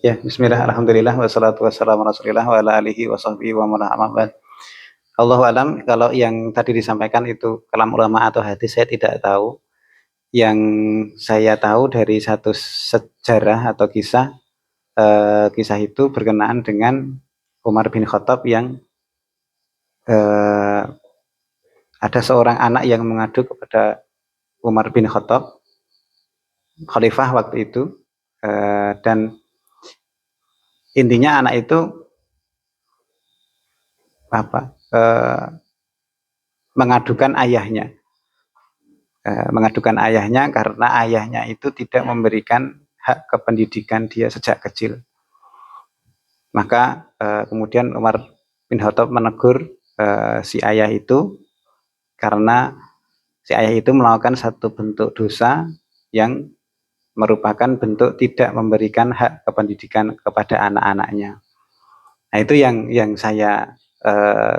Ya, bismillah, alhamdulillah, wassalatu wassalamu ala rasulillah wa ala alihi wa sahbihi wa man amma ba'd. Allahu alam, kalau yang tadi disampaikan itu kalam ulama atau hadis saya tidak tahu. Yang saya tahu dari satu sejarah atau kisah, kisah itu berkenaan dengan Umar bin Khattab yang eh, ada seorang anak yang mengadu kepada Umar bin Khattab, khalifah waktu itu, dan intinya anak itu apa? Mengadukan ayahnya, karena ayahnya itu tidak memberikan hak kependidikan dia sejak kecil. Maka kemudian Umar bin Khattab menegur si ayah itu karena si ayah itu melakukan satu bentuk dosa yang merupakan bentuk tidak memberikan hak kependidikan kepada anak-anaknya. Nah, itu yang saya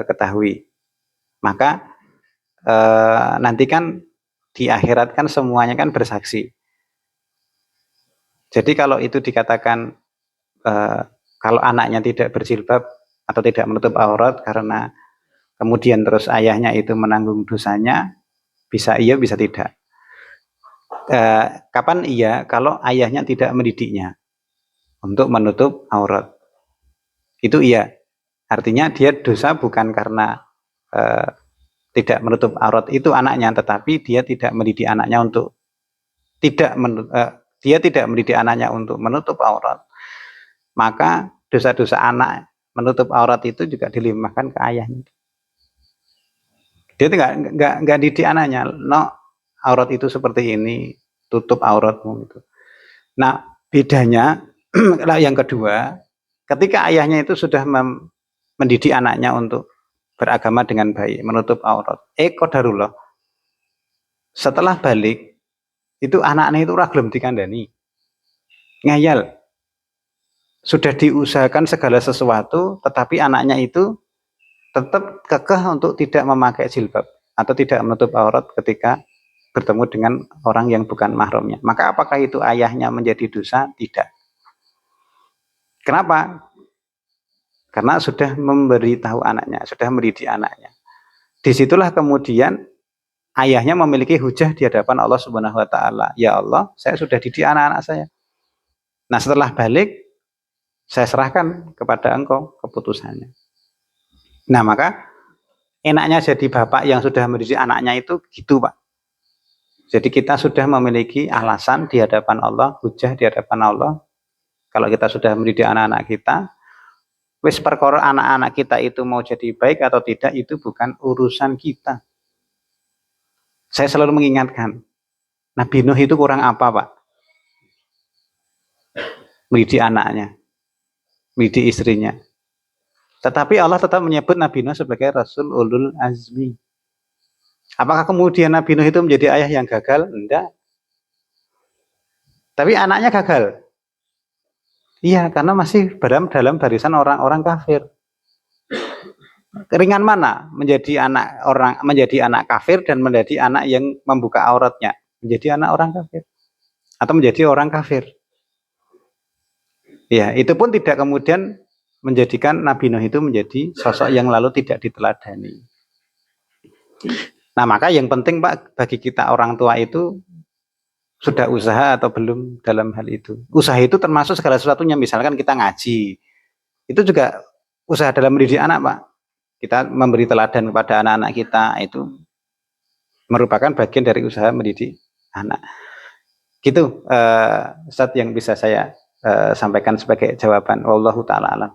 ketahui. Maka nanti kan di akhirat kan semuanya kan bersaksi. Jadi kalau itu dikatakan kalau anaknya tidak berjilbab atau tidak menutup aurat karena kemudian terus ayahnya itu menanggung dosanya, bisa iya bisa tidak. Kapan iya? Kalau ayahnya tidak mendidiknya untuk menutup aurat, itu iya. Artinya dia dosa bukan karena tidak menutup aurat itu anaknya, tetapi dia tidak mendidik anaknya untuk dia tidak mendidik anaknya untuk menutup aurat. Maka dosa-dosa anak menutup aurat itu juga dilimpahkan ke ayahnya. Dia nggak didik anaknya, no, aurat itu seperti ini, tutup auratmu gitu. Nah, bedanya yang kedua, ketika ayahnya itu sudah mendidik anaknya untuk beragama dengan baik, menutup aurat. Qadarullah. Setelah balik, itu anaknya itu ora gelem dikandani. Ngayal. Sudah diusahakan segala sesuatu, tetapi anaknya itu tetap kekeh untuk tidak memakai jilbab atau tidak menutup aurat ketika bertemu dengan orang yang bukan mahramnya. Maka apakah itu ayahnya menjadi dosa? Tidak. Kenapa? Karena sudah memberitahu anaknya, sudah mendidik anaknya. Disitulah kemudian ayahnya memiliki hujah di hadapan Allah Subhanahu wa taala. Ya Allah, saya sudah didik anak-anak saya. Nah, setelah balik saya serahkan kepada engkau keputusannya. Nah, maka enaknya jadi bapak yang sudah mendidik anaknya itu gitu, Pak. Jadi kita sudah memiliki alasan di hadapan Allah, hujah di hadapan Allah. Kalau kita sudah mendidik anak-anak kita, wis perkara anak-anak kita itu mau jadi baik atau tidak itu bukan urusan kita. Saya selalu mengingatkan, Nabi Nuh itu kurang apa, Pak? Mendidik anaknya, mendidik istrinya. Tetapi Allah tetap menyebut Nabi Nuh sebagai Rasul Ulul Azmi. Apakah kemudian Nabi Nuh itu menjadi ayah yang gagal? Enggak. Tapi anaknya gagal. Iya, karena masih dalam barisan orang-orang kafir. Ringan mana menjadi anak kafir dan menjadi anak yang membuka auratnya, menjadi anak orang kafir atau menjadi orang kafir. Ya, itu pun tidak kemudian menjadikan Nabi Nuh itu menjadi sosok yang lalu tidak diteladani. Nah, maka yang penting, Pak, bagi kita orang tua itu sudah usaha atau belum dalam hal itu. Usaha itu termasuk segala sesuatunya, misalkan kita ngaji. Itu juga usaha dalam mendidik anak, Pak. Kita memberi teladan kepada anak-anak kita, itu merupakan bagian dari usaha mendidik anak. Gitu, Ustadz, yang bisa saya sampaikan sebagai jawaban. Wallahu ta'ala alam.